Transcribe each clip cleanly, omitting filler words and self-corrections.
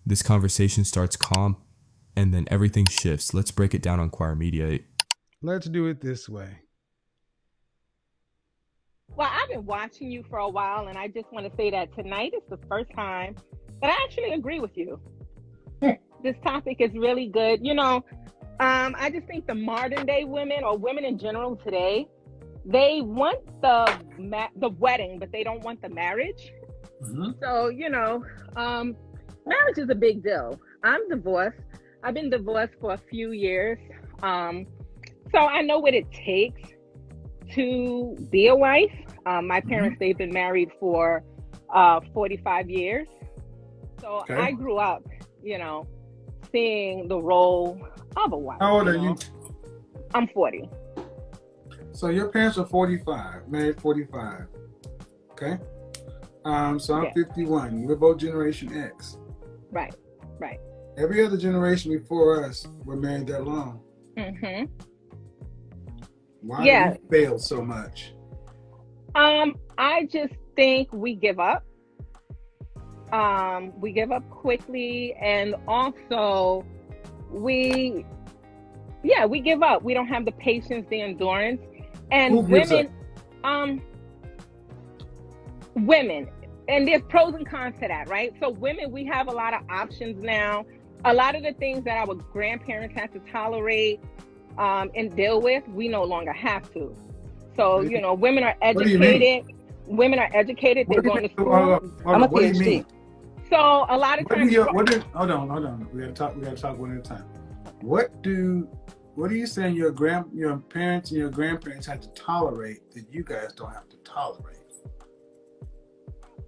This conversation starts calm and then everything shifts. Let's break it down on Choir Media. Let's do it this way. Well, I've been watching you for a while, and I just want to say that tonight is the first time that I actually agree with you. This topic is really good. I just think the modern day women, or women in general today, they want the wedding, but they don't want the marriage. Mm-hmm. So, marriage is a big deal. I'm divorced. I've been divorced for a few years. So I know what it takes to be a wife. My parents, they've been married for 45 years. So okay. I grew up, seeing the role of a wife. How old are you? I'm 40. So your parents are 45, married 45. Okay. So I'm 51. We're both Generation X. Right. Every other generation before us were married that long. Mm-hmm. Why do we fail so much? I just think we give up. We give up quickly, and also we give up. We don't have the patience, the endurance. And women, and there's pros and cons to that, right? So women, we have a lot of options now. A lot of the things that our grandparents had to tolerate and deal with, we no longer have to. So, women are educated. Women are educated. They're going to school. I'm a PhD. So a lot of times. Hold on. We gotta talk one at a time. What are you saying your parents and your grandparents had to tolerate that you guys don't have to tolerate?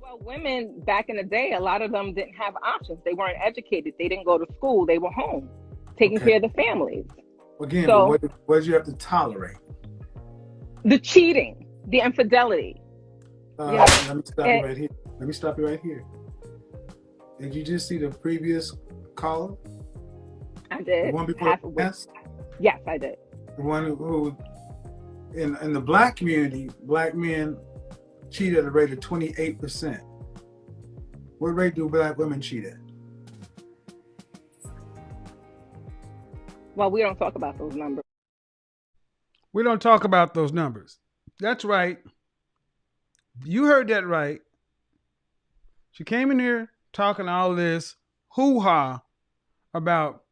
Well, women back in the day, a lot of them didn't have options. They weren't educated. They didn't go to school. They were home, taking care of the families. Again, so, what did you have to tolerate? The cheating, the infidelity. Let me stop you right here. Did you just see the previous caller? I did. The one before yes? Yes, I did. The one who in the black community, black men cheat at a rate of 28%. What rate do black women cheat at? Well, we don't talk about those numbers. We don't talk about those numbers. That's right. You heard that right. She came in here talking all this hoo-ha about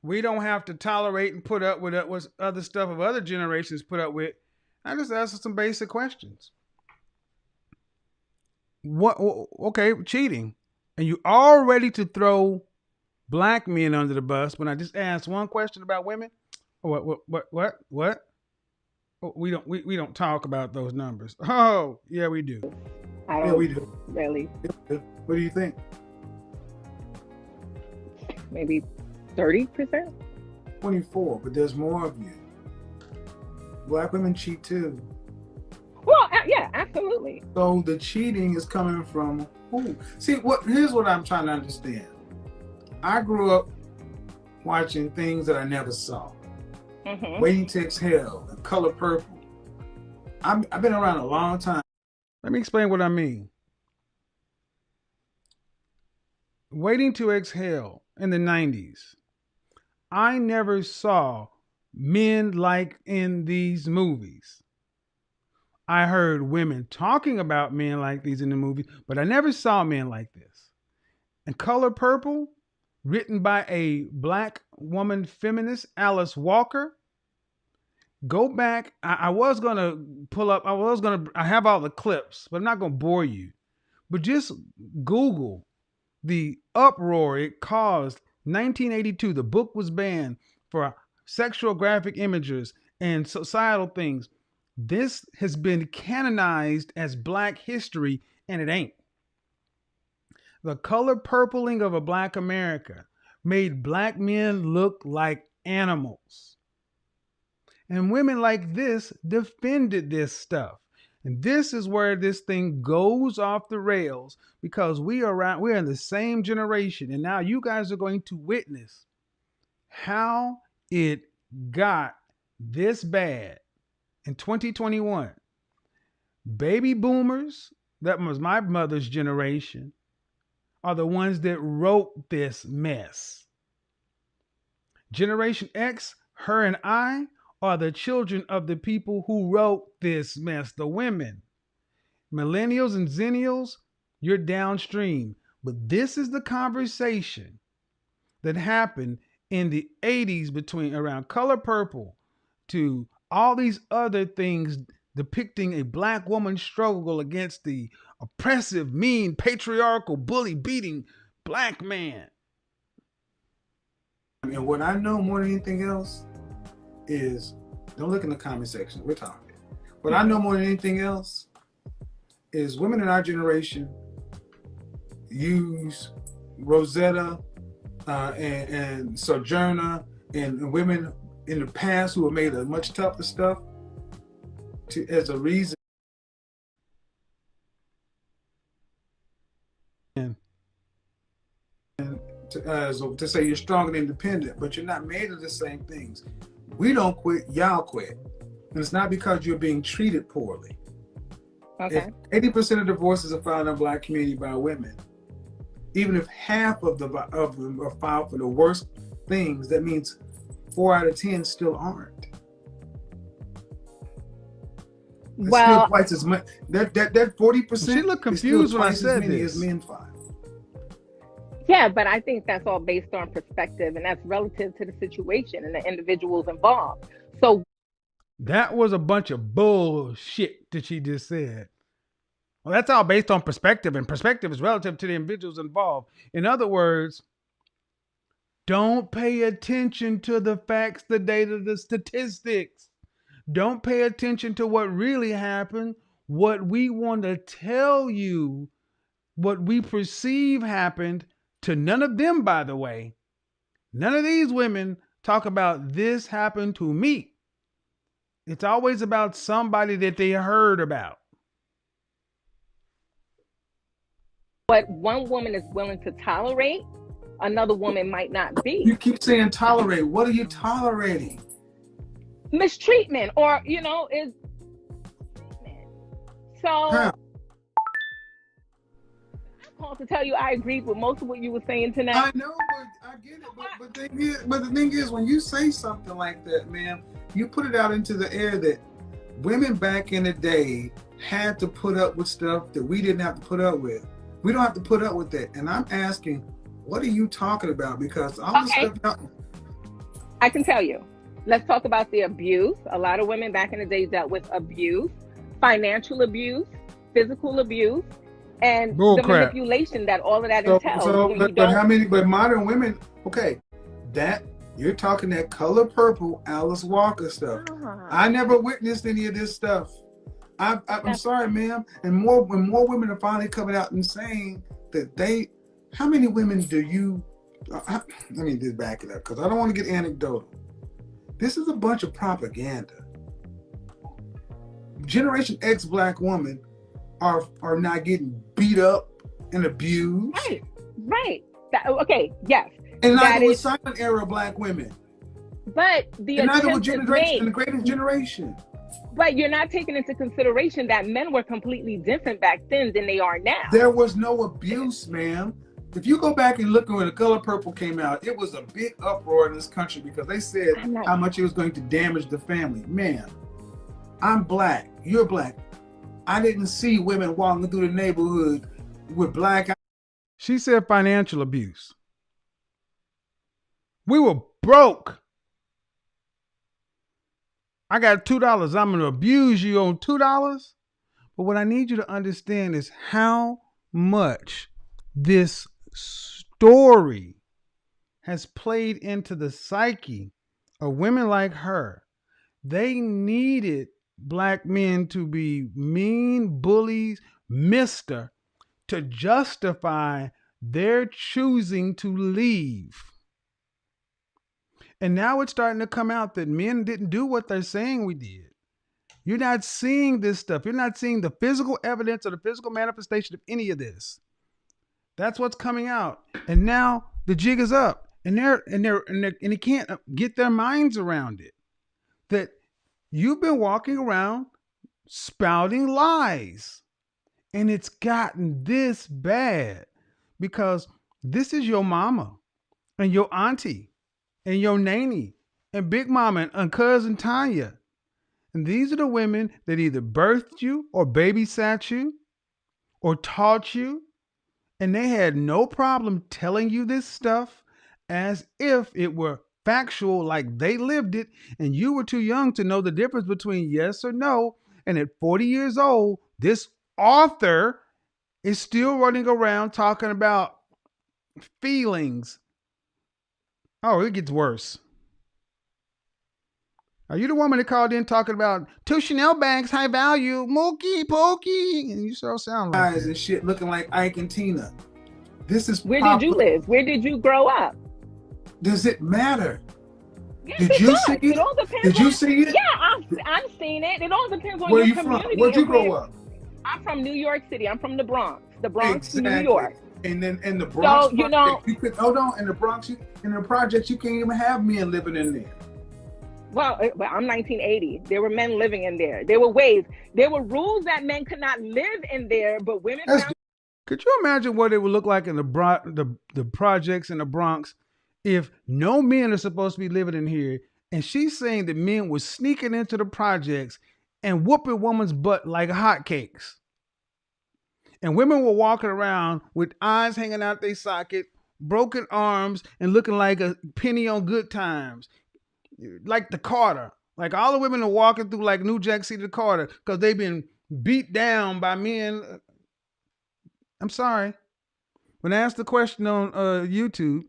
we don't have to tolerate and put up with other stuff of other generations put up with. I just asked her some basic questions. Okay, cheating. And you all ready to throw black men under the bus when I just asked one question about women? What? Oh, we don't talk about those numbers. Oh, yeah, we do. We do. Really. What do you think? Maybe 30%? 24, but there's more of you. Black women cheat too. Well, yeah, absolutely. So the cheating is coming from who? See, here's what I'm trying to understand. I grew up watching things that I never saw. Mm-hmm. Waiting to Exhale, The Color Purple. I've been around a long time. Let me explain what I mean. Waiting to Exhale in the 90s. I never saw men like in these movies. I heard women talking about men like these in the movie, but I never saw men like this. And Color Purple, written by a black woman feminist, Alice Walker. Go back. I was going to pull up. I have all the clips, but I'm not going to bore you. But just Google the uproar it caused. 1982, the book was banned for sexual graphic images and societal things. This has been canonized as Black history, and it ain't. The color purpling of a Black America made Black men look like animals. And women like this defended this stuff. And this is where this thing goes off the rails, because we're in the same generation. And now you guys are going to witness how it got this bad in 2021. Baby boomers, that was my mother's generation, are the ones that wrote this mess. Generation X, her and I, are the children of the people who wrote this mess, the women. Millennials and Zennials, you're downstream. But this is the conversation that happened in the 80s between around Color Purple to all these other things depicting a black woman's struggle against the oppressive, mean, patriarchal, bully beating black man. And what I know more than anything else is, don't look in the comment section, we're talking. What I know more than anything else is women in our generation use Rosetta and Sojourner and women in the past who have made a much tougher stuff as a reason. To say you're strong and independent, but you're not made of the same things. We don't quit, y'all quit. And it's not because you're being treated poorly. Okay. If 80% of divorces are filed in the black community by women, even if half of them are filed for the worst things, that means 4 out of 10 still aren't. It's Well, still twice as much. That 40%. She looked confused when I said as many this. as men file. yeah, but I think that's all based on perspective, and that's relative to the situation and the individuals involved. So That was a bunch of bullshit that she just said. Well, that's all based on perspective, and perspective is relative to the individuals involved. In other words, don't pay attention to the facts, the data, the statistics. Don't pay attention to what really happened. What we want to tell you, what we perceive happened to none of them, by the way. None of these women talk about this happened to me. It's always about somebody that they heard about. what one woman is willing to tolerate, another woman might not be. You keep saying tolerate. What are you tolerating? Mistreatment, or is so. Huh. I called to tell you I agreed with most of what you were saying tonight. I know, but I get it. But the thing is, when you say something like that, man, you put it out into the air that women back in the day had to put up with stuff that we didn't have to put up with. We don't have to put up with that. And I'm asking, what are you talking about? Because all this stuff. I can tell you. Let's talk about the abuse. A lot of women back in the day dealt with abuse, financial abuse, physical abuse, and the manipulation that all of that entails. But modern women, okay, that you're talking that Color Purple, Alice Walker stuff. I never witnessed any of this stuff. I'm sorry, ma'am. And when more women are finally coming out and saying that how many women do you? Let me just back it up because I don't want to get anecdotal. This is a bunch of propaganda. Generation X black women are not getting beat up and abused. Right. Okay, yes. And neither was silent era black women. But the neither was the greatest generation. But you're not taking into consideration that men were completely different back then than they are now. There was no abuse, ma'am. If you go back and look at when the Color Purple came out, it was a big uproar in this country because they said how much it was going to damage the family. Man, I'm black. You're black. I didn't see women walking through the neighborhood with black eyes. She said financial abuse. We were broke. I got $2. I'm going to abuse you on $2. But what I need you to understand is how much this story has played into the psyche of women like her. They needed black men to be mean bullies, mister, to justify their choosing to leave. And now it's starting to come out that men didn't do what they're saying we did. You're not seeing this stuff. You're not seeing the physical evidence or the physical manifestation of any of this. That's what's coming out. And now the jig is up. And they can't get their minds around it. That you've been walking around spouting lies. And it's gotten this bad. because this is your mama and your auntie and your nanny and big mama and cousin Tanya. And these are the women that either birthed you or babysat you or taught you. And they had no problem telling you this stuff as if it were factual, like they lived it, and you were too young to know the difference between yes or no. And at 40 years old, this author is still running around talking about feelings. Oh, it gets worse. Are you the woman that called in talking about two Chanel bags, high value, Mookie, Pokey? And you so sound like guys and shit looking like Ike and Tina. This is Where did you live? Where did you grow up? Does it matter? Yes, Did it you does. see it? It all depends. Did you see it? Yeah, I've seen it. It all depends on Where your you community. from? Where'd you grow up? I'm from New York City. I'm from the Bronx. The Bronx, Exactly. New York. And then in the Bronx, So, you know, you could hold on. In the Bronx, in the projects, you can't even have men living in there. Well, I'm 1980. There were men living in there. There were ways. There were rules that men could not live in there, but women. Could you imagine what it would look like in the projects in the Bronx if no men are supposed to be living in here, and she's saying that men were sneaking into the projects and whooping women's butt like hotcakes, and women were walking around with eyes hanging out their socket, broken arms, and looking like a penny on Good Times, like the Carter. Like all the women are walking through like New Jack City, the Carter, because they've been beat down by men. I'm sorry. When asked the question on YouTube,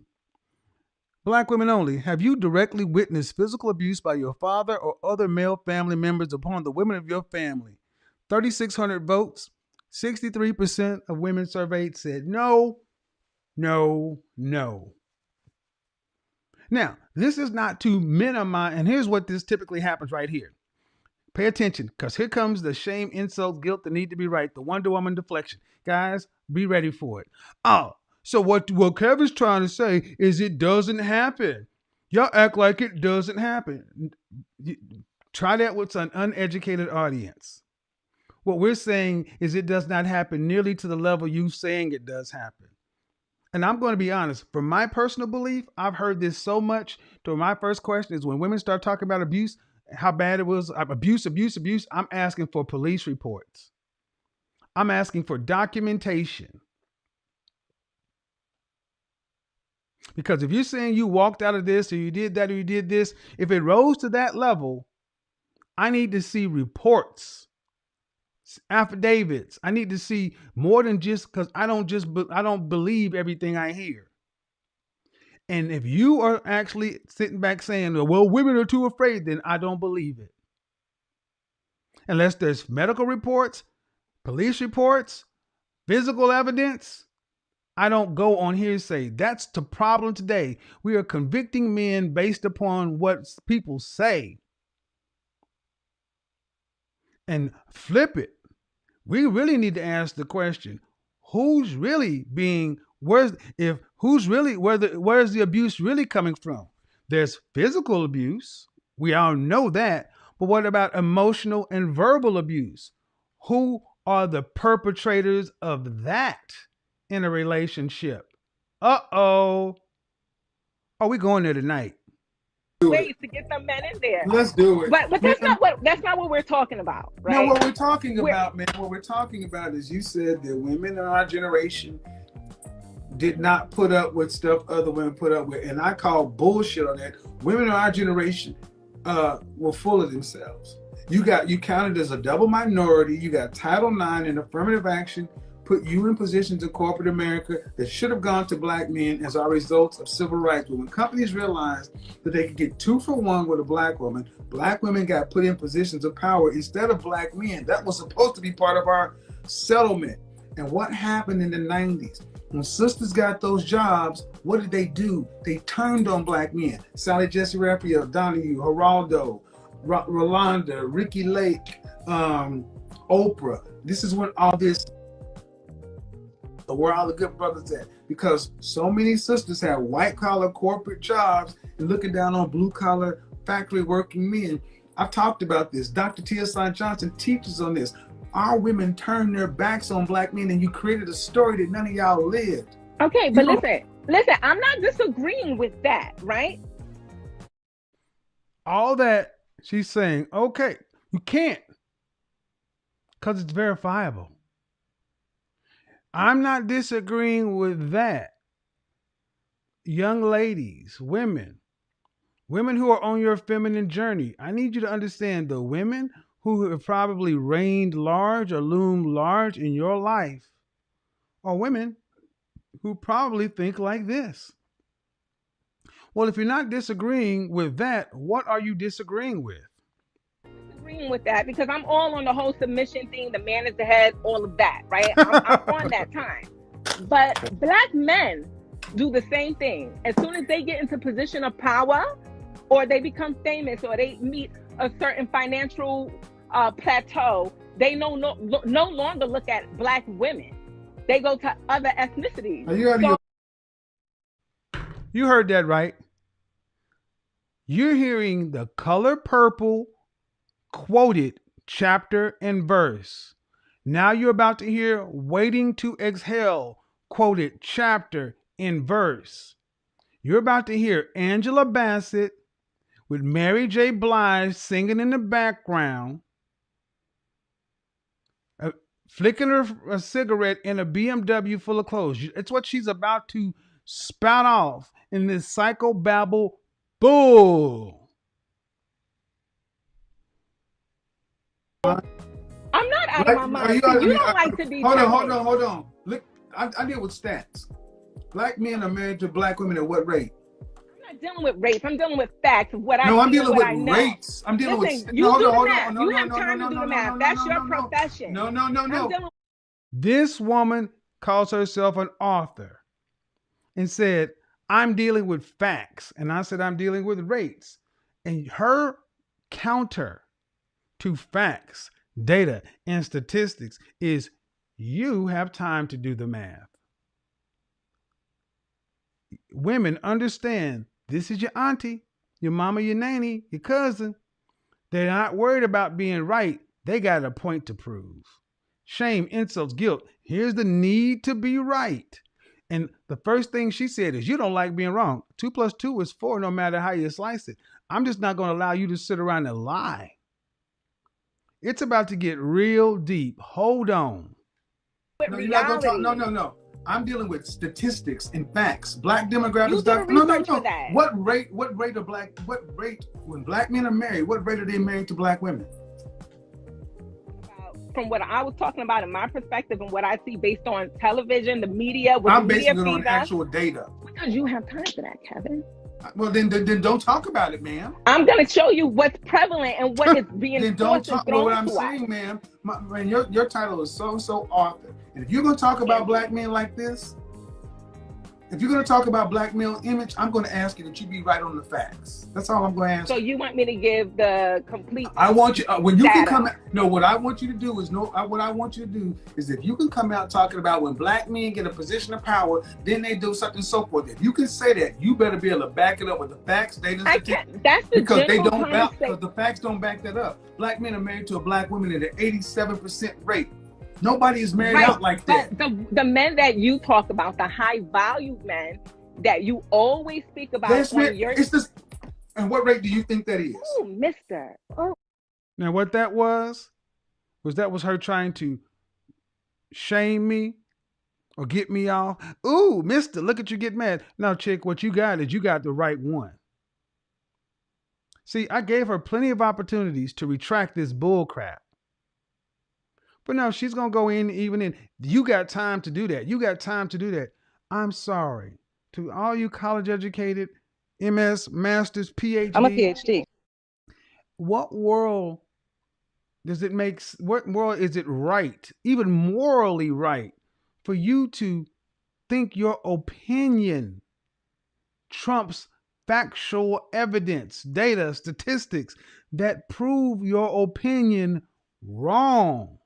Black women only, have you directly witnessed physical abuse by your father or other male family members upon the women of your family? 3,600 votes, 63% of women surveyed said no, no, no. Now, this is not to minimize, and here's what this typically happens right here. Pay attention, because here comes the shame, insult, guilt, the need to be right, the Wonder Woman deflection. Guys, be ready for it. Oh, so what Kevin's trying to say is it doesn't happen. Y'all act like it doesn't happen. Try that with an uneducated audience. What we're saying is it does not happen nearly to the level you saying it does happen. And I'm going to be honest, from my personal belief, I've heard this so much. So my first question is when women start talking about abuse, how bad it was, abuse, I'm asking for police reports. I'm asking for documentation. Because if you're saying you walked out of this or you did that or you did this, if it rose to that level, I need to see reports, affidavits. I need to see more than just because I don't believe everything I hear. And if you are actually sitting back saying, well, women are too afraid, then I don't believe it. Unless there's medical reports, police reports, physical evidence, I don't go on hearsay. That's the problem today. We are convicting men based upon what people say. And flip it. We really need to ask the question, who's really being, where's the abuse really coming from? There's physical abuse. We all know that. But what about emotional and verbal abuse? Who are the perpetrators of that in a relationship? Uh-oh. Are we going there tonight? Ways to get some men in there. Let's do it. But that's not what we're talking about, right? No, what we're talking about, man, what we're talking about is you said that women in our generation did not put up with stuff other women put up with. And I call bullshit on that. Women in our generation were full of themselves. You counted as a double minority. You got Title IX and affirmative action put you in positions in corporate America that should have gone to black men as a result of civil rights. But when companies realized that they could get 2 for 1 with a black woman, black women got put in positions of power instead of black men. That was supposed to be part of our settlement. And what happened in the 90s? When sisters got those jobs, what did they do? They turned on black men. Sally Jesse Raphael, Donahue, Geraldo, Rolanda, Ricky Lake, Oprah. This is when all this, where all the good brothers at, because so many sisters have white collar corporate jobs and looking down on blue collar factory working men. I've talked about this. Dr. T.S.I. Johnson teaches on this. Our women turned their backs on black men and you created a story that none of y'all lived. Okay, but listen, I'm not disagreeing with that, right? All that she's saying, okay, you can't, because it's verifiable. I'm not disagreeing with that. Young ladies, women who are on your feminine journey, I need you to understand the women who have probably reigned large or loomed large in your life are women who probably think like this. Well, if you're not disagreeing with that, what are you disagreeing with? Disagreeing with that because I'm all on the whole submission thing, the man is the head, all of that, right? I'm on that time. But black men do the same thing. As soon as they get into position of power, or they become famous, or they meet a certain financial plateau, they no longer look at black women. They go to other ethnicities. You heard that right. You're hearing the color purple quoted chapter and verse. Now you're about to hear Waiting to Exhale quoted chapter and verse. You're about to hear Angela Bassett with Mary J. Blige singing in the background, flicking a cigarette in a BMW full of clothes. It's what she's about to spout off in this psychobabble bull. I'm not out of my mind. You don't like to be. Hold on. Look, I deal with stats. Black men are married to black women at what rate? I'm not dealing with rates. I'm dealing with facts of what I know. No, I'm dealing with rates. I'm dealing with. You do the math. You have time to do the math. That's your profession. No. This woman calls herself an author and said, I'm dealing with facts. And I said, I'm dealing with rates. And her counter to facts, data, and statistics is you have time to do the math. Women, understand, this is your auntie, your mama, your nanny, your cousin. They're not worried about being right. They got a point to prove. Shame, insults, guilt. Here's the need to be right. And the first thing she said is, you don't like being wrong. 2 + 2 is 4, no matter how you slice it. I'm just not going to allow you to sit around and lie. It's about to get real deep. Hold on. No, you're not going to talk. No. I'm dealing with statistics and facts. Black demographics. No. What rate of black? What rate when black men are married? What rate are they married to black women? From what I was talking about in my perspective and what I see based on television, the media. I'm basing it on actual data. Because you have time for that, Kevin. Well, then don't talk about it, ma'am. I'm going to show you what's prevalent and what is being then don't talk about what I'm saying, ma'am. Man, your title is so author. And if you're going to talk about black men like this, if you're going to talk about black male image, I'm going to ask you that you be right on the facts. That's all I'm going to ask. So you want me to give the complete? I want you when you data. can come out. No, what I want you to do is what I want you to do is if you can come out talking about when black men get a position of power, then they do something so forth. If you can say that, you better be able to back it up with the facts, data, statistics. That's the because they don't back because the facts don't back that up. Black men are married to a black woman at an 87% rate. Nobody is married out like that. But the men that you talk about, the high value men that you always speak about, and what rate do you think that is? Oh, mister. Oh. Now, what that was her trying to shame me or get me off. Ooh, mister, look at you get mad. Now, chick, what you got is you got the right one. See, I gave her plenty of opportunities to retract this bull crap. But no, she's going to go in. You got time to do that. I'm sorry. To all you college educated, MS, Masters, PhD. I'm a PhD. What world is it right, even morally right, for you to think your opinion trumps factual evidence, data, statistics that prove your opinion wrong?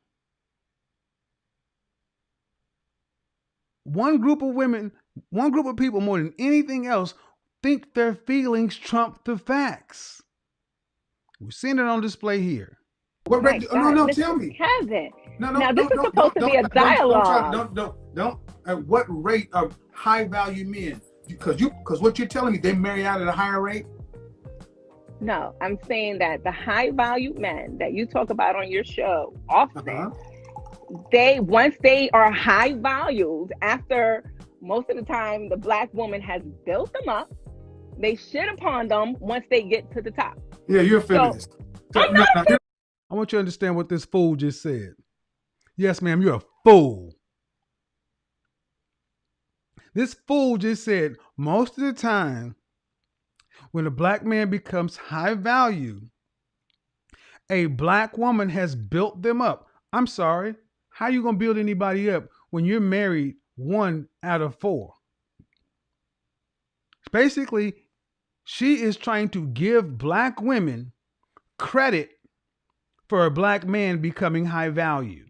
One group of people more than anything else think their feelings trump the facts. We're seeing it on display here. What rate? No, tell me. Kevin. No. Now this is supposed to be a dialogue. Don't. At what rate of high value men? Because what you're telling me, they marry out at a higher rate. No, I'm saying that the high value men that you talk about on your show often, once they are high valued, after most of the time the Black woman has built them up, they shit upon them once they get to the top. Yeah, you're a feminist. I want you to understand what this fool just said. Yes, ma'am, you're a fool. This fool just said most of the time when a Black man becomes high value, a Black woman has built them up. I'm sorry. How you going to build anybody up when you're married 1 out of 4? Basically, she is trying to give Black women credit for a Black man becoming high value.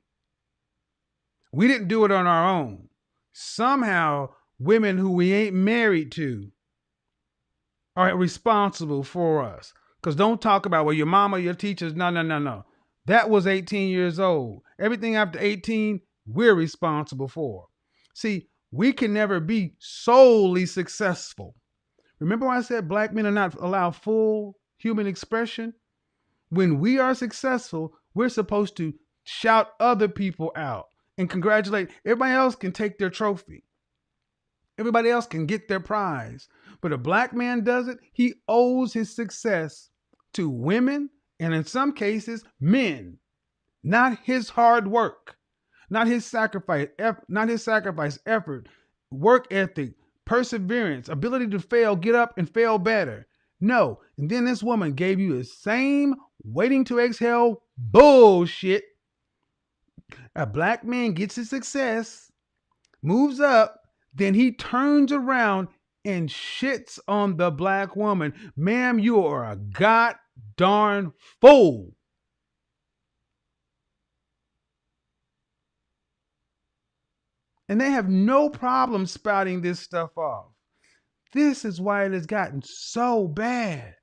We didn't do it on our own. Somehow, women who we ain't married to are responsible for us. Because don't talk about, well, your mama, your teachers. No. That was 18 years old. Everything after 18, we're responsible for. See, we can never be solely successful. Remember when I said Black men are not allowed full human expression? When we are successful, we're supposed to shout other people out and congratulate. Everybody else can take their trophy. Everybody else can get their prize. But a Black man does it, he owes his success to women and in some cases, men. Not his hard work, not his sacrifice, effort, work ethic, perseverance, ability to fail, get up and fail better. No. And then this woman gave you the same waiting to exhale bullshit. A Black man gets his success, moves up, then he turns around and shits on the Black woman. Ma'am, you are a god darn fool. And they have no problem spouting this stuff off. This is why it has gotten so bad.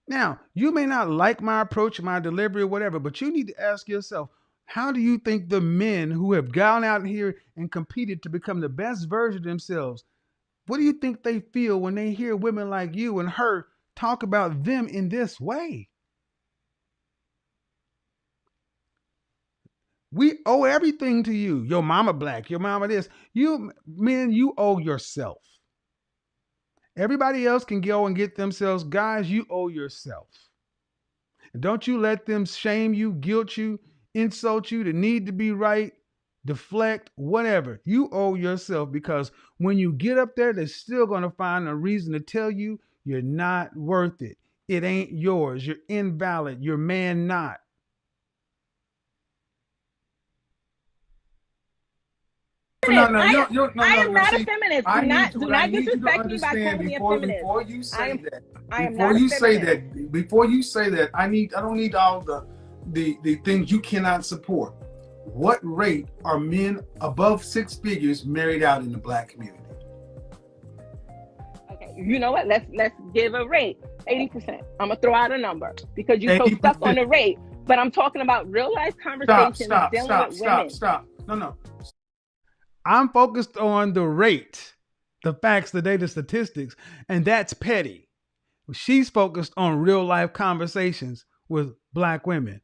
Now, you may not like my approach, my delivery, or whatever, but you need to ask yourself, how do you think the men who have gone out here and competed to become the best version of themselves, what do you think they feel when they hear women like you and her talk about them in this way? We owe everything to you. Your mama Black, your mama this. You men, you owe yourself. Everybody else can go and get themselves. Guys, you owe yourself. And don't you let them shame you, guilt you, insult you, the need to be right, deflect, whatever. You owe yourself, because when you get up there, they're still going to find a reason to tell you you're not worth it. It ain't yours. You're invalid. You're man not. I am not a feminist. Do not disrespect me by calling me a feminist. Before you say that, I don't need all the things you cannot support. What rate are men above 6 figures married out in the Black community? Okay, you know what? Let's give a rate. 80%. I'm gonna throw out a number because you're so stuck on the rate. But I'm talking about real life conversations dealing with women. Stop. No. I'm focused on the rate, the facts, the data, statistics, and that's petty. She's focused on real life conversations with Black women.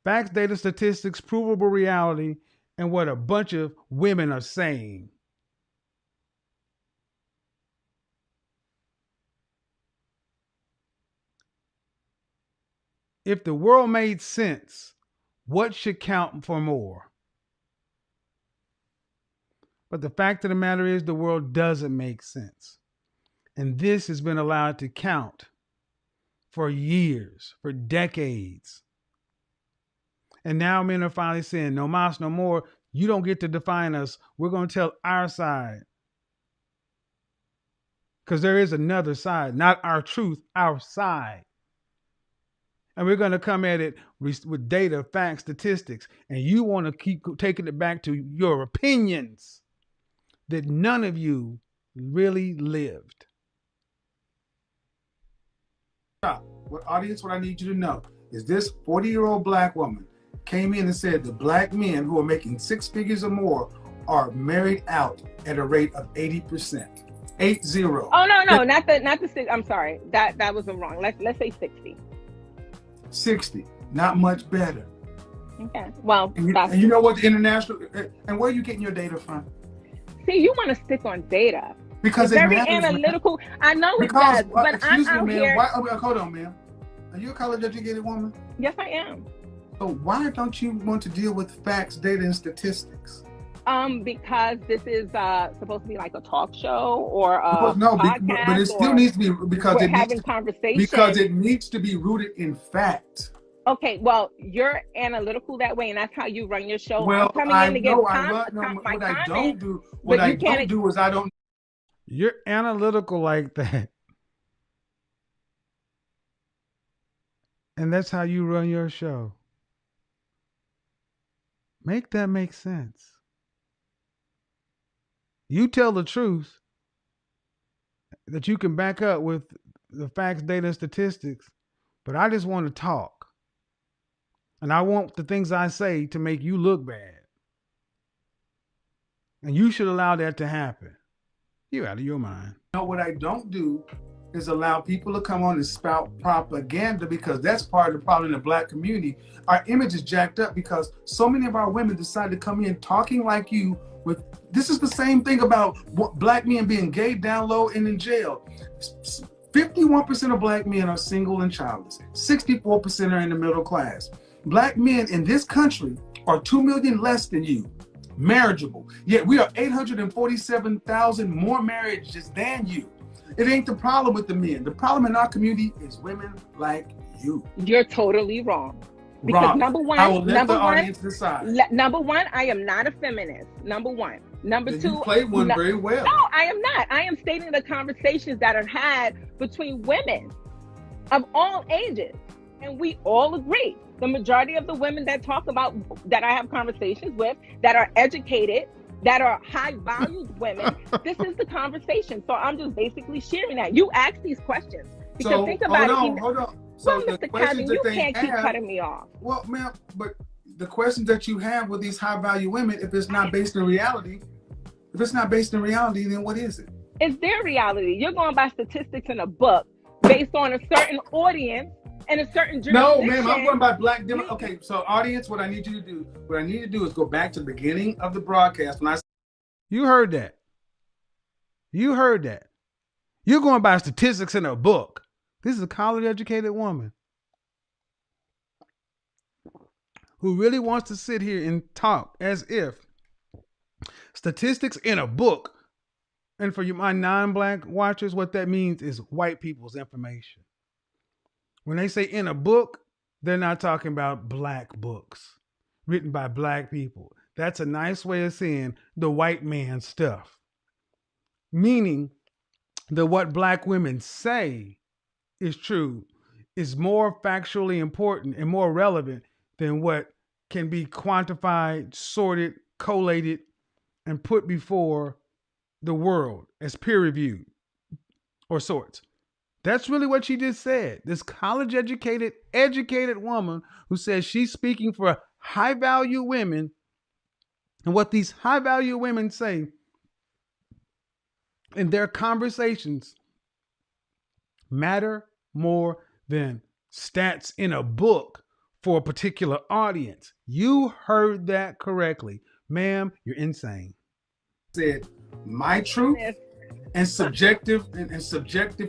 Facts, data, statistics, provable reality, and what a bunch of women are saying. If the world made sense, what should count for more? But the fact of the matter is, the world doesn't make sense. And this has been allowed to count for years, for decades. And now men are finally saying, no mas, no more. You don't get to define us. We're going to tell our side. Because there is another side, not our truth, our side. And we're going to come at it with data, facts, statistics. And you want to keep taking it back to your opinions that none of you really lived. What I need you to know is this 40-year-old Black woman came in and said the Black men who are making 6 figures or more are married out at a rate of 80%. 80. Oh no, not the 6. I'm sorry, that was wrong. Let's say 60. 60, not much better. Okay, well, and you know what the international, and where are you getting your data from? See, you want to stick on data because it's it very matters, analytical. Man. I know because, it does, but excuse I'm me, out ma'am. here. Hold on, ma'am. Are you a college-educated woman? Yes, I am. So why don't you want to deal with facts, data, and statistics? Because this is supposed to be like a talk show or a podcast, but it still needs to be because it having needs conversation. Because it needs to be rooted in fact. Okay, well, you're analytical that way, and that's how you run your show. Well, I'm coming in to give what I don't do is I don't. You're analytical like that, and that's how you run your show. Make that make sense. You tell the truth that you can back up with the facts, data, and statistics, but I just want to talk. And I want the things I say to make you look bad. And you should allow that to happen. You're out of your mind. You know, what I don't do is allow people to come on and spout propaganda, because that's part of the problem in the Black community. Our image is jacked up because so many of our women decide to come in talking like you. This is the same thing about Black men being gay down low and in jail. 51% of Black men are single and childless. 64% are in the middle class. Black men in this country are 2 million less than you, marriageable. Yet we are 847,000 more marriages than you. It ain't the problem with the men. The problem in our community is women like you. You're totally wrong. Because wrong. Number one, I will let the audience decide. Number one, I am not a feminist. Number one. Number two, you played one very well. No, I am not. I am stating the conversations that are had between women of all ages, and we all agree. The majority of the women that I have conversations with, that are educated, that are high valued women, this is the conversation. So I'm just basically sharing that. You ask these questions because think about it. Hold on. So well, Mr. Kevin, you can't keep cutting me off. Well, ma'am, but the questions that you have with these high value women, if it's not based in reality, then what is it? It's their reality. You're going by statistics in a book based on a certain audience and a certain jurisdiction. No, ma'am, I'm going by Black demo. Okay, so audience, what I need to do is go back to the beginning of the broadcast when You heard that. You're going by statistics in a book. This is a college-educated woman who really wants to sit here and talk as if statistics in a book, and for you, my non-Black watchers, what that means is white people's information. When they say in a book, they're not talking about Black books written by Black people. That's a nice way of saying the white man stuff. Meaning that what Black women say is true is more factually important and more relevant than what can be quantified, sorted, collated, and put before the world as peer-reviewed or sorts. That's really what she just said. This college-educated woman who says she's speaking for high-value women, and what these high-value women say in their conversations matter more than stats in a book for a particular audience. You heard that correctly. Ma'am, you're insane. Said my truth and subjective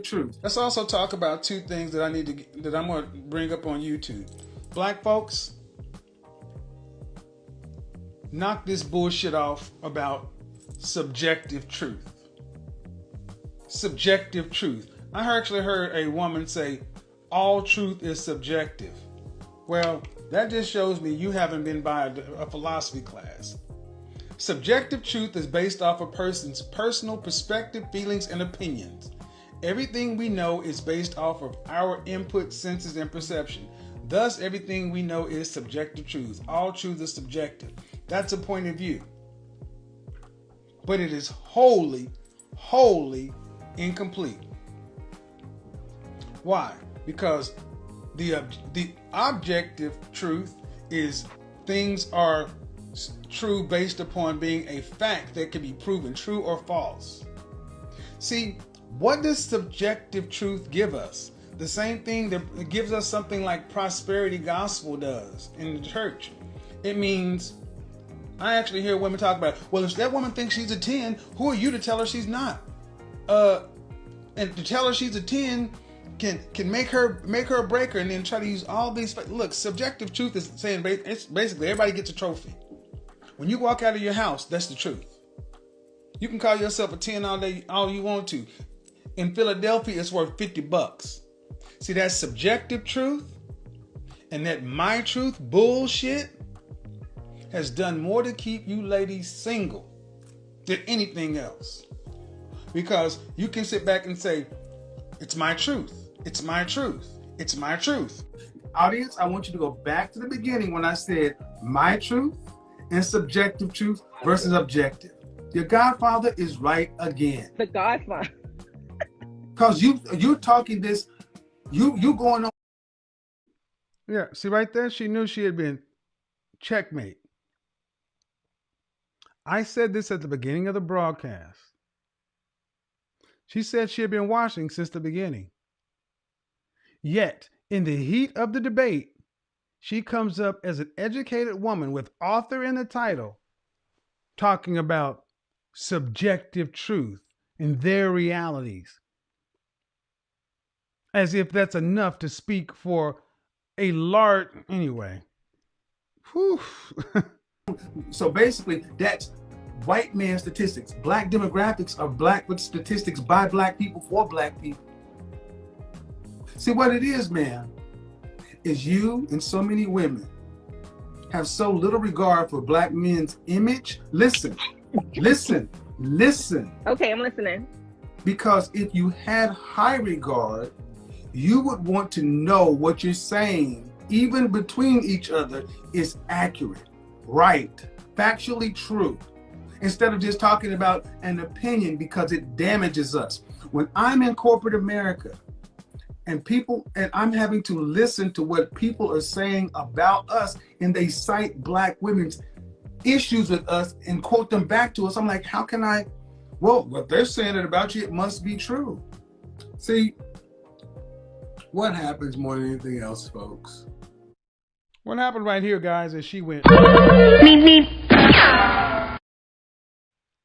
truth. Let's also talk about two things that I'm going to bring up on YouTube. Black folks, knock this bullshit off about subjective truth. Subjective truth. I actually heard a woman say, all truth is subjective. Well, that just shows me you haven't been by a philosophy class. Subjective truth is based off a person's personal perspective, feelings, and opinions. Everything we know is based off of our input, senses, and perception. Thus, everything we know is subjective truth. All truth is subjective. That's a point of view. But it is wholly incomplete. Why? Because the objective truth is things are true based upon being a fact that can be proven true or false. See, what does subjective truth give us? The same thing that gives us something like prosperity gospel does in the church. It means, I actually hear women talk about, well, if that woman thinks she's a 10, who are you to tell her she's not? And to tell her she's a 10 can make her a breaker, and then try to use all these. Look, subjective truth is saying it's basically everybody gets a trophy. When you walk out of your house, that's the truth. You can call yourself a 10 all day, all you want to. In Philadelphia, it's worth $50. See, that's subjective truth, and that my truth bullshit has done more to keep you ladies single than anything else. Because you can sit back and say, it's my truth. It's my truth. It's my truth. Audience, I want you to go back to the beginning when I said my truth and subjective truth versus objective. Your godfather is right again. The godfather. Because you're talking this, you going on. Yeah, see right there, she knew she had been checkmate. I said this at the beginning of the broadcast. She said she had been watching since the beginning. Yet, in the heat of the debate, she comes up as an educated woman with author in the title, talking about subjective truth and their realities. As if that's enough to speak for a large, anyway. Whew. So basically, that's white man statistics. Black demographics are black with statistics by black people for black people. See what it is, man, is you and so many women have so little regard for black men's image. Listen. Okay, I'm listening. Because if you had high regard, you would want to know what you're saying, even between each other, is accurate, right, factually true, instead of just talking about an opinion because it damages us. When I'm in corporate America and I'm having to listen to what people are saying about us, and they cite black women's issues with us and quote them back to us, I'm like, how can I? Well, what they're saying it about you, it must be true. See, what happens more than anything else, folks? What happened right here, guys, is she went.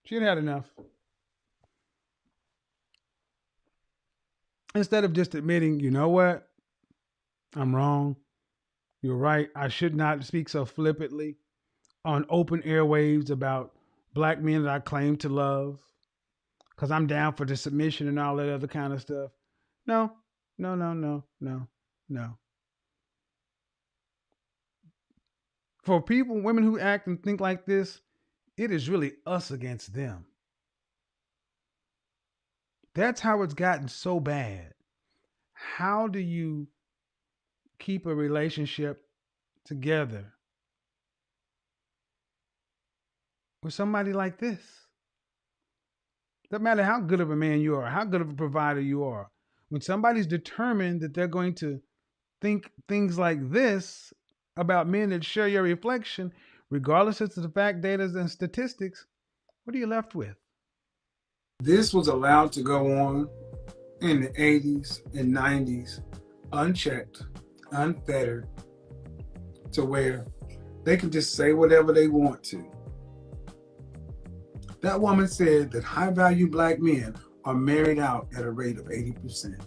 She had enough. Instead of just admitting, you know what? I'm wrong. You're right. I should not speak so flippantly on open airwaves about black men that I claim to love, because I'm down for the submission and all that other kind of stuff. No. For people, women who act and think like this, it is really us against them. That's how it's gotten so bad. How do you keep a relationship together with somebody like this? Doesn't matter how good of a man you are, how good of a provider you are. When somebody's determined that they're going to think things like this about men that share your reflection, regardless of the fact, data, and statistics, what are you left with? This was allowed to go on in the 80s and 90s, unchecked, unfettered, to where they can just say whatever they want to. That woman said that high-value black men are married out at a rate of 80%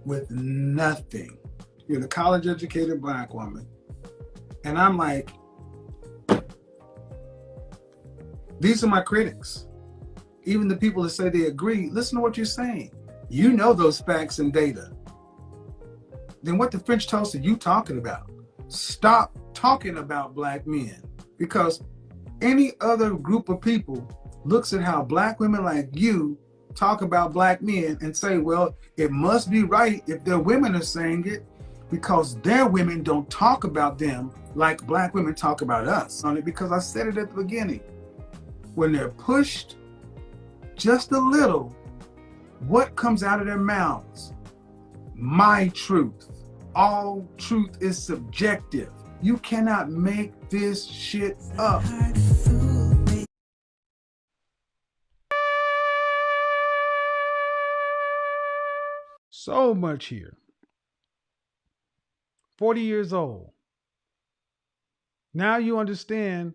with nothing. You're the college-educated black woman. And I'm like, these are my critics. Even the people that say they agree, listen to what you're saying. You know those facts and data. Then what the French toast are you talking about? Stop talking about black men, because any other group of people looks at how black women like you talk about black men and say, well, it must be right if their women are saying it, because their women don't talk about them like black women talk about us. On it, because I said it at the beginning. When they're pushed just a little, what comes out of their mouths? My truth. All truth is subjective. You cannot make this shit up. So much here. 40 years old. Now you understand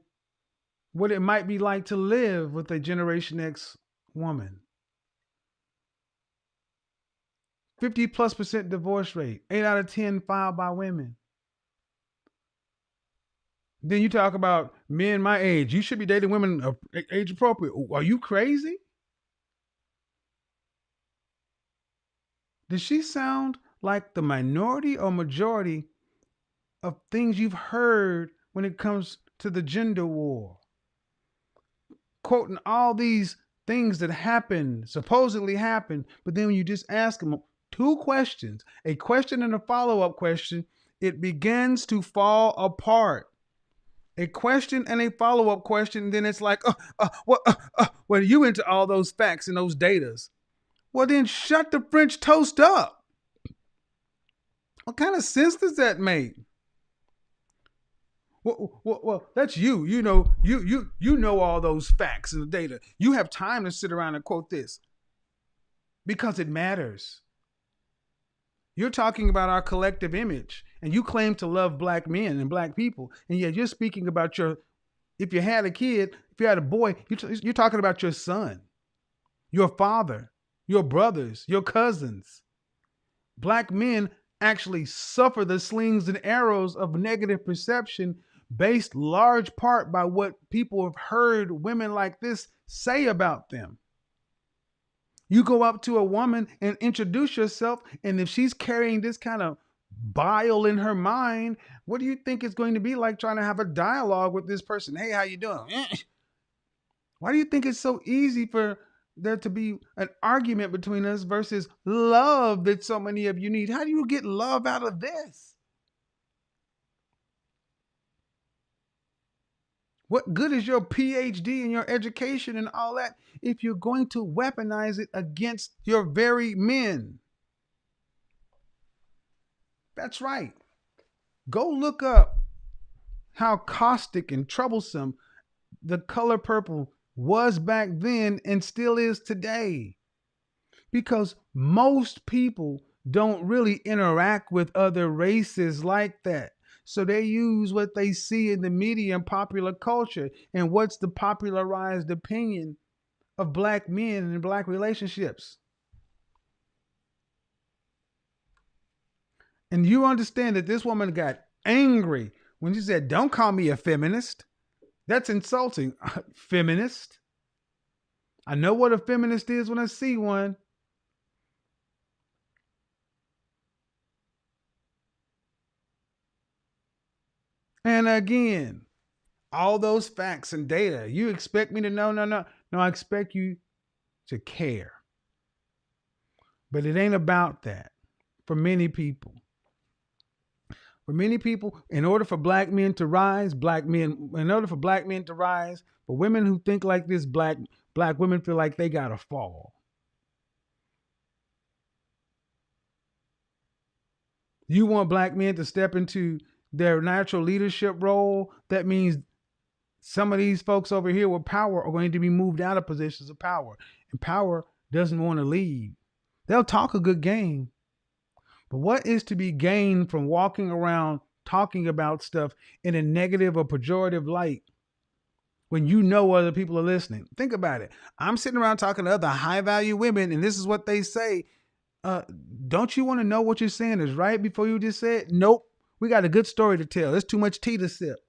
what it might be like to live with a Generation X woman. 50+% divorce rate, 8 out of 10 filed by women. Then you talk about men my age. You should be dating women age appropriate. Are you crazy? Does she sound like the minority or majority of things you've heard when it comes to the gender war? Quoting all these things that happened, supposedly happened, but then when you just ask them two questions, a question and a follow-up question, it begins to fall apart. A question and a follow-up question, and then it's like, well, you into all those facts and those datas. Well, then shut the French toast up. What kind of sense does that make? Well, that's you. You know all those facts and the data. You have time to sit around and quote this because it matters. You're talking about our collective image, and you claim to love black men and black people, and yet you're speaking about if you had a kid, if you had a boy, you're talking about your son, your father, your brothers, your cousins. Black men actually suffer the slings and arrows of negative perception based large part by what people have heard women like this say about them. You go up to a woman and introduce yourself, and if she's carrying this kind of bile in her mind, what do you think it's going to be like trying to have a dialogue with this person? Hey, how you doing? Why do you think it's so easy for there to be an argument between us versus love that so many of you need? How do you get love out of this? What good is your PhD and your education and all that if you're going to weaponize it against your very men? That's right. Go look up how caustic and troublesome the color purple was back then and still is today. Because most people don't really interact with other races like that. So they use what they see in the media and popular culture. And what's the popularized opinion of black men and black relationships? And you understand that this woman got angry when she said, "Don't call me a feminist. That's insulting." Feminist? I know what a feminist is when I see one. And again, all those facts and data, you expect me to know? No, I expect you to care. But it ain't about that for many people. For many people, in order for black men to rise, for women who think like this, black women feel like they gotta fall. You want black men to step into their natural leadership role? That means some of these folks over here with power are going to be moved out of positions of power. And power doesn't want to lead. They'll talk a good game. But what is to be gained from walking around talking about stuff in a negative or pejorative light when you know other people are listening? Think about it. I'm sitting around talking to other high value women, and this is what they say. Don't you want to know what you're saying is right before you just say it? Nope. We got a good story to tell. There's too much tea to sip.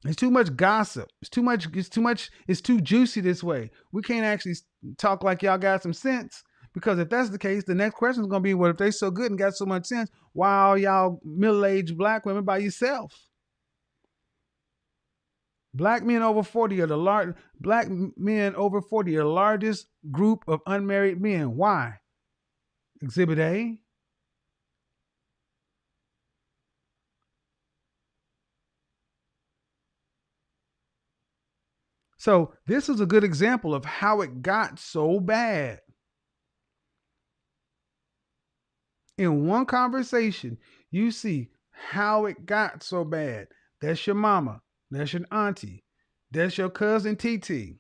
It's too much gossip. It's too juicy this way. We can't actually talk like y'all got some sense. Because if that's the case, the next question is going to be, well, if they so good and got so much sense, why are y'all middle-aged black women by yourself? Black men over 40 are the largest group of unmarried men. Why? Exhibit A. So this is a good example of how it got so bad. In one conversation, you see how it got so bad. That's your mama. That's your auntie. That's your cousin TT.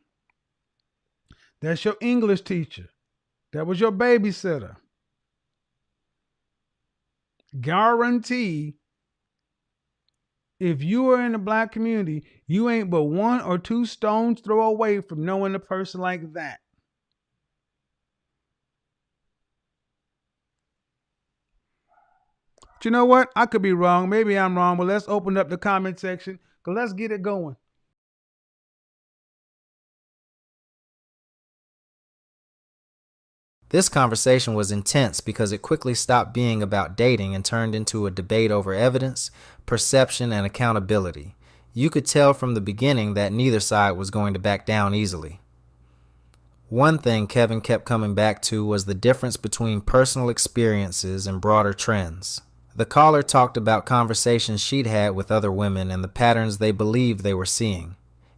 That's your English teacher. That was your babysitter. Guarantee if you are in the black community, you ain't but 1 or 2 stones throw away from knowing a person like that. But you know what? I could be wrong. Maybe I'm wrong, but let's open up the comment section because let's get it going. This conversation was intense because it quickly stopped being about dating and turned into a debate over evidence, perception, and accountability. You could tell from the beginning that neither side was going to back down easily. One thing Kevin kept coming back to was the difference between personal experiences and broader trends. The caller talked about conversations she'd had with other women and the patterns they believed they were seeing.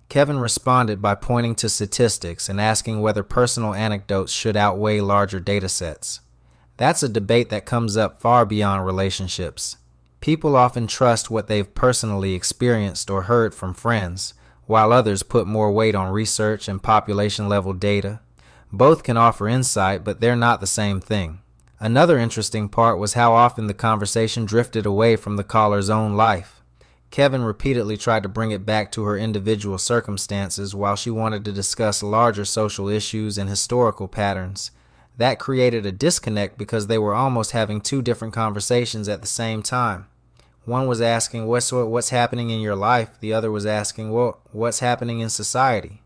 Kevin responded by pointing to statistics and asking whether personal anecdotes should outweigh larger data sets. That's a debate that comes up far beyond relationships. People often trust what they've personally experienced or heard from friends, while others put more weight on research and population-level data. Both can offer insight, but they're not the same thing. Another interesting part was how often the conversation drifted away from the caller's own life. Kevin repeatedly tried to bring it back to her individual circumstances while she wanted to discuss larger social issues and historical patterns. That created a disconnect because they were almost having 2 different conversations at the same time. One was asking, what's happening in your life? The other was asking, well, what's happening in society?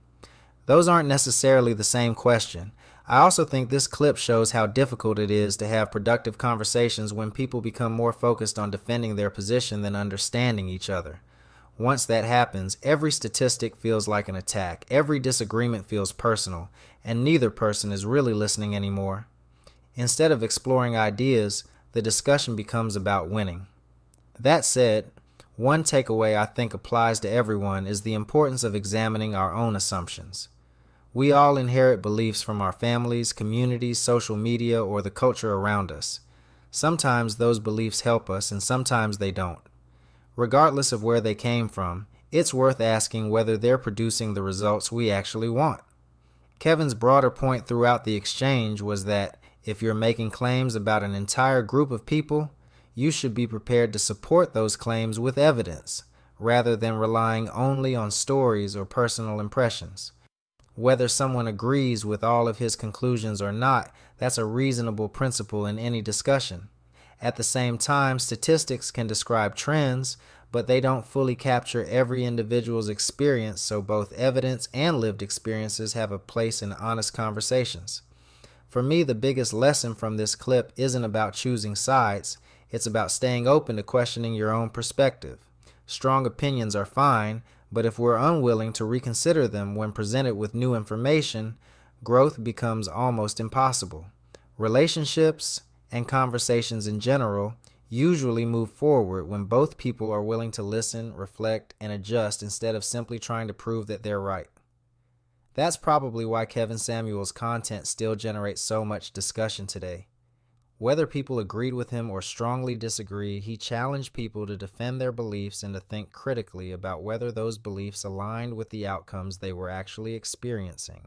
Those aren't necessarily the same question. I also think this clip shows how difficult it is to have productive conversations when people become more focused on defending their position than understanding each other. Once that happens, every statistic feels like an attack, every disagreement feels personal, and neither person is really listening anymore. Instead of exploring ideas, the discussion becomes about winning. That said, one takeaway I think applies to everyone is the importance of examining our own assumptions. We all inherit beliefs from our families, communities, social media, or the culture around us. Sometimes those beliefs help us, and sometimes they don't. Regardless of where they came from, it's worth asking whether they're producing the results we actually want. Kevin's broader point throughout the exchange was that if you're making claims about an entire group of people, you should be prepared to support those claims with evidence, rather than relying only on stories or personal impressions. Whether someone agrees with all of his conclusions or not, that's a reasonable principle in any discussion. At the same time, statistics can describe trends, but they don't fully capture every individual's experience, so both evidence and lived experiences have a place in honest conversations. For me, the biggest lesson from this clip isn't about choosing sides, it's about staying open to questioning your own perspective. Strong opinions are fine, but if we're unwilling to reconsider them when presented with new information, growth becomes almost impossible. Relationships and conversations in general usually move forward when both people are willing to listen, reflect, and adjust instead of simply trying to prove that they're right. That's probably why Kevin Samuel's content still generates so much discussion today. Whether people agreed with him or strongly disagree, he challenged people to defend their beliefs and to think critically about whether those beliefs aligned with the outcomes they were actually experiencing.